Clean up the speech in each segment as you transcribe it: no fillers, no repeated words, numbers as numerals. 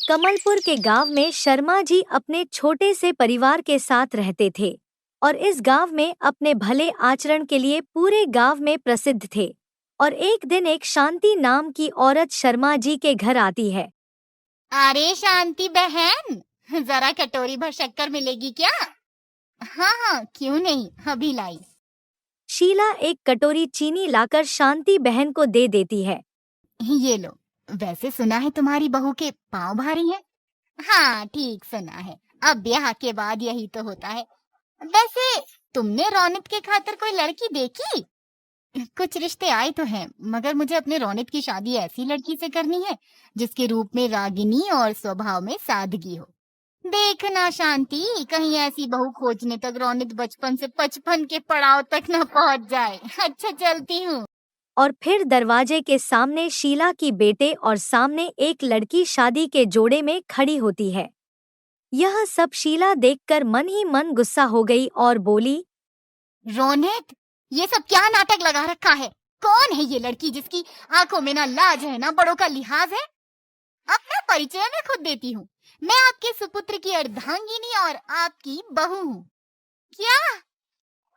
कमलपुर के गांव में शर्मा जी अपने छोटे से परिवार के साथ रहते थे और इस गांव में अपने भले आचरण के लिए पूरे गांव में प्रसिद्ध थे। और एक दिन एक शांति नाम की औरत शर्मा जी के घर आती है। अरे शांति बहन, जरा कटोरी भर शक्कर मिलेगी क्या? हाँ हाँ, क्यों नहीं, अभी लाई। शीला एक कटोरी चीनी लाकर शांति बहन को दे देती है। ये लो। वैसे सुना है तुम्हारी बहू के पाँव भारी हैं? हाँ, ठीक सुना है। अब ब्याह के बाद यही तो होता है। वैसे तुमने रौनक के खातिर कोई लड़की देखी? कुछ रिश्ते आए तो हैं, मगर मुझे अपने रौनक की शादी ऐसी लड़की से करनी है जिसके रूप में रागिनी और स्वभाव में सादगी हो। देखना शांति, कहीं ऐसी बहू खोजने तक रौनक बचपन से 55 के पड़ाव तक न पहुंच जाए। अच्छा, चलती हूँ। और फिर दरवाजे के सामने शीला की बेटे और सामने एक लड़की शादी के जोड़े में खड़ी होती है। यह सब शीला देखकर मन ही मन गुस्सा हो गई और बोली, रौनक, ये सब क्या नाटक लगा रखा है? कौन है ये लड़की जिसकी आंखों में ना लाज है ना बड़ों का लिहाज है? अपना परिचय मैं खुद देती हूँ। मैं आपके सुपुत्र की अर्धांगिनी और आपकी बहू हूँ। क्या?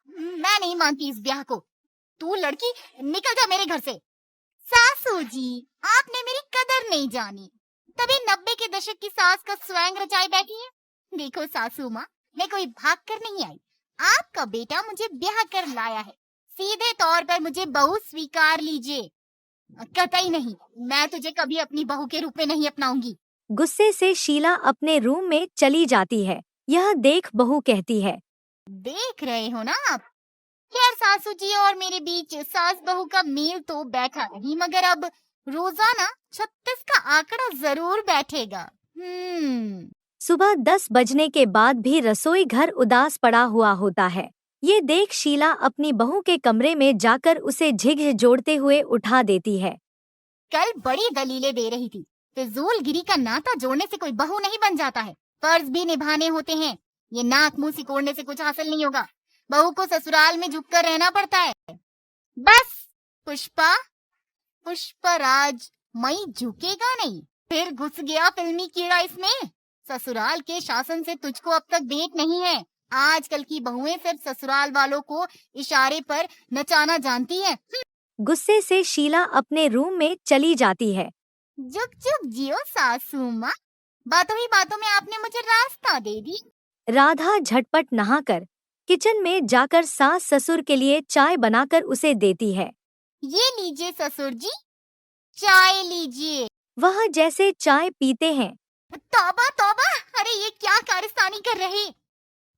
मैं नहीं मानती इस ब्याह को। तू लड़की निकल जा मेरे घर से। सासू जी, आपने मेरी कदर नहीं जानी, तभी 90 के दशक की सास का स्वैंग रचाई बैठी है। देखो सासू माँ, मैं कोई भाग कर नहीं आई। आपका बेटा मुझे ब्याह कर लाया है, सीधे तौर पर मुझे बहू स्वीकार लीजिए। कतई नहीं, मैं तुझे कभी अपनी बहू के रूप में नहीं अपनाऊंगी। गुस्से से शीला अपने रूम में चली जाती है। यह देख बहू कहती है, देख रहे हो ना आप? खैर सासू जी और मेरे बीच सास बहू का मेल तो बैठा नहीं, मगर अब रोजाना 36 का आंकड़ा जरूर बैठेगा। सुबह 10 बजने के बाद भी रसोई घर उदास पड़ा हुआ होता है। ये देख शीला अपनी बहू के कमरे में जाकर उसे झिकझोरते हुए उठा देती है। कल बड़ी दलीलें दे रही थी। फिजूलगिरी का नाता जोड़ने से कोई बहू नहीं बन जाता है, फर्ज भी निभाने होते हैं। ये नाक मुंह सिकोड़ने से कुछ हासिल नहीं होगा। बहू को ससुराल में झुककर रहना पड़ता है। बस पुष्पराज, मई झुकेगा नहीं। फिर घुस गया फिल्मी कीड़ा इसमें। ससुराल के शासन से तुझको अब तक भेंट नहीं है। आजकल की बहुएं सिर्फ ससुराल वालों को इशारे पर नचाना जानती हैं। गुस्से से शीला अपने रूम में चली जाती है। जुग जुग जियो सासू माँ, बातों ही बातों में आपने मुझे रास्ता दे दी। राधा झटपट नहाकर किचन में जाकर सास ससुर के लिए चाय बनाकर उसे देती है। ये लीजिए ससुर जी, चाय लीजिए। वह जैसे चाय पीते हैं, तौबा तौबा, अरे ये क्या कारस्तानी कर रहे?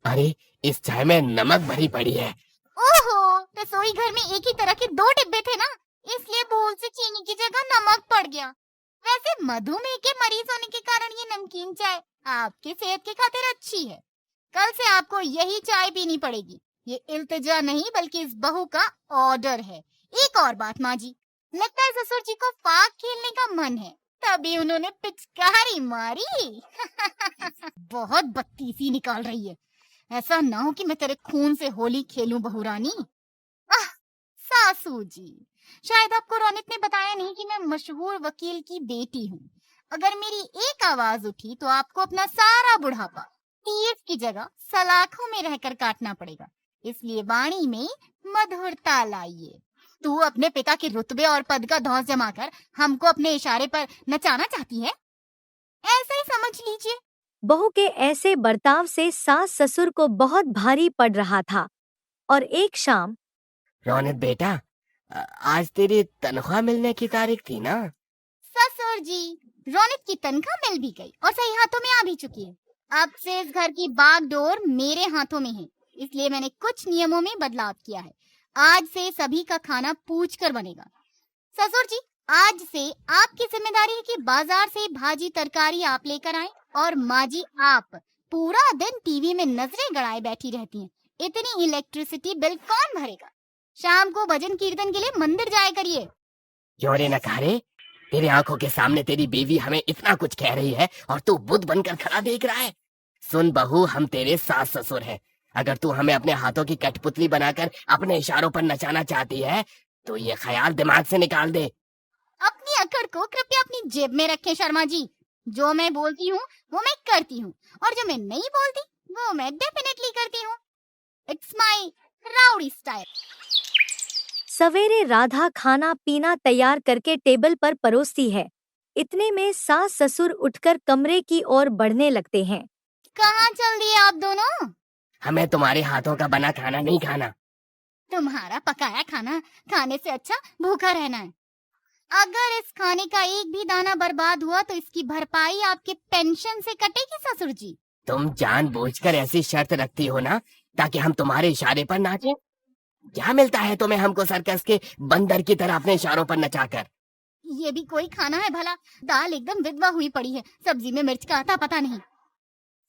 अरे इस चाय में नमक भरी पड़ी है। ओहो, रसोई घर में एक ही तरह के 2 डिब्बे थे ना, इसलिए भूल से चीनी की जगह नमक पड़ गया। वैसे मधुमेह के मरीज होने के कारण ये नमकीन चाय आपकी सेहत की खातिर अच्छी है। कल से आपको यही चाय पीनी पड़ेगी। ये इल्तिजा नहीं बल्कि इस बहू का ऑर्डर है। एक और बात माँ जी, लगता है ससुर जी को फाग खेलने का मन है, तभी उन्होंने पिचकारी मारी। बहुत बत्तीसी निकाल रही है। ऐसा ना हो कि मैं तेरे खून से होली खेलूं बहू रानी। सासू जी, शायद आपको रौनक ने बताया नहीं कि मैं मशहूर वकील की बेटी हूँ। अगर मेरी एक आवाज उठी तो आपको अपना सारा बुढ़ापा तीर की जगह सलाखों में रहकर काटना पड़ेगा। इसलिए वाणी में मधुरता लाइए। तू अपने पिता के रुतबे और पद का धौंस जमाकर हमको अपने इशारे पर नचाना चाहती है, ऐसा ही समझ लीजिए। बहू के ऐसे बर्ताव से सास ससुर को बहुत भारी पड़ रहा था। और एक शाम, रौनक बेटा, आज तेरी तनख्वाह मिलने की तारीख थी ना? ससुर जी, रौनक की तनख्वाह मिल भी गई और सही हाथों में आ भी चुकी है। अब से इस घर की बागडोर मेरे हाथों में है, इसलिए मैंने कुछ नियमों में बदलाव किया है। आज से सभी का खाना पूछ कर बनेगा। ससुर जी, आज से आपकी जिम्मेदारी है कि बाजार से भाजी तरकारी आप लेकर आएं और माँ जी आप पूरा दिन टीवी में नजरें गड़ाए बैठी रहती हैं। इतनी इलेक्ट्रिसिटी बिल कौन भरेगा? शाम को भजन कीर्तन के लिए मंदिर जाया करिए। क्यों रे नकारे, तेरी आंखों के सामने तेरी बीवी हमें इतना कुछ कह रही है और तू बुद्ध बनकर खड़ा देख रहा है। सुन बहू, हम तेरे सास ससुर हैं। अगर तू हमें अपने हाथों की कठपुतली बनाकर अपने इशारों पर नचाना चाहती है तो ये ख्याल दिमाग से निकाल दे। अपनी अकड़ को कृपया अपनी जेब में रखें शर्मा जी। जो मैं बोलती हूँ वो मैं करती हूँ, और जो मैं नहीं बोलती वो मैं डेफिनेटली करती हूँ। It's my rowdy style. सवेरे राधा खाना पीना तैयार करके टेबल पर परोसती है। इतने में सास ससुर उठकर कमरे की ओर बढ़ने लगते हैं। कहाँ चल दिए आप दोनों? हमें तुम्हारे हाथों का बना खाना नहीं खाना। तुम्हारा पकाया खाना खाने से अच्छा भूखा रहना है। अगर इस खाने का एक भी दाना बर्बाद हुआ तो इसकी भरपाई आपके पेंशन से कटेगी ससुर जी। तुम जानबूझकर ऐसी शर्त रखती हो ना, ताकि हम तुम्हारे इशारे पर नाचें? क्या मिलता है तुम्हें हमको सर्कस के बंदर की तरह अपने इशारों पर नचाकर? ये भी कोई खाना है भला? दाल एकदम विधवा हुई पड़ी है, सब्जी में मिर्च का आता पता नहीं।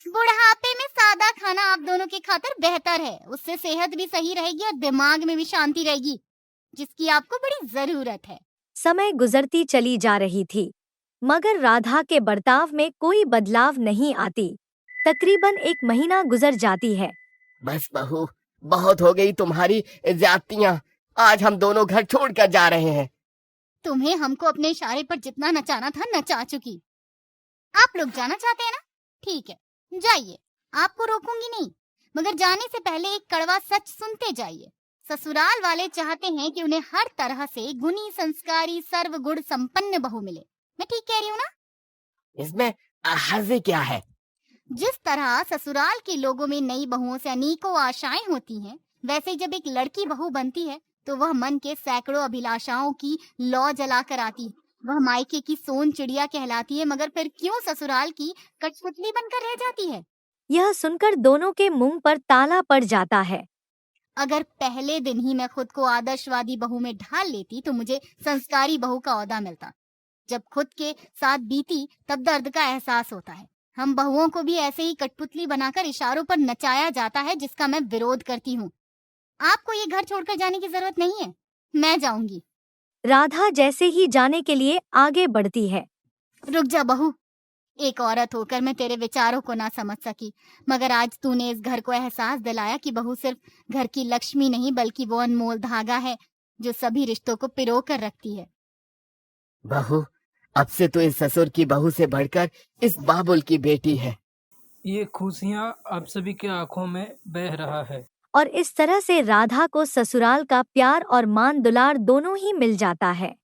बुढ़ापे में सादा खाना आप दोनों की खातिर बेहतर है। उससे सेहत भी सही रहेगी और दिमाग में भी शांति रहेगी, जिसकी आपको बड़ी जरूरत है। समय गुजरती चली जा रही थी, मगर राधा के बर्ताव में कोई बदलाव नहीं आती। तकरीबन 1 महीना गुजर जाती है। बस बहू, बहुत हो गई तुम्हारी ज्यादतियां। आज हम दोनों घर छोड़कर जा रहे हैं। तुम्हें हमको अपने इशारे पर जितना नचाना था नचा चुकी। आप लोग जाना चाहते हैं ना? ठीक है, जाइए, आपको रोकूंगी नहीं, मगर जाने से पहले एक कड़वा सच सुनते जाइए। ससुराल वाले चाहते हैं कि उन्हें हर तरह से गुणी संस्कारी सर्वगुण संपन्न बहू मिले। मैं ठीक कह रही हूँ ना? इसमें हर्ज क्या है? जिस तरह ससुराल के लोगों में नई बहुओं से अनेकों आशाएं होती हैं, वैसे ही जब एक लड़की बहू बनती है तो वह मन के सैकड़ों अभिलाषाओं की लौ जलाकर आती है। वह मायके की सोन चिड़िया कहलाती है, मगर फिर क्यों ससुराल की कठपुतली बनकर रह जाती है? यह सुनकर दोनों के मुंह पर ताला पड़ जाता है। अगर पहले दिन ही मैं खुद को आदर्शवादी बहू में ढाल लेती तो मुझे संस्कारी बहू का ओहदा मिलता। जब खुद के साथ बीती तब दर्द का एहसास होता है। हम बहुओं को भी ऐसे ही कठपुतली बनाकर इशारों पर नचाया जाता है, जिसका मैं विरोध करती हूँ। आपको ये घर छोड़कर जाने की जरूरत नहीं है, मैं जाऊंगी। राधा जैसे ही जाने के लिए आगे बढ़ती है। रुक जा बहू, एक औरत होकर मैं तेरे विचारों को ना समझ सकी, मगर आज तूने इस घर को एहसास दिलाया कि बहू सिर्फ घर की लक्ष्मी नहीं बल्कि वो अनमोल धागा है जो सभी रिश्तों को पिरो कर रखती है। बहू, अब से तो इस ससुर की बहू से बढ़कर इस बाबुल की बेटी है। ये खुशियाँ आप सभी के आंखों में बह रहा है। और इस तरह से राधा को ससुराल का प्यार और मान दुलार दोनों ही मिल जाता है।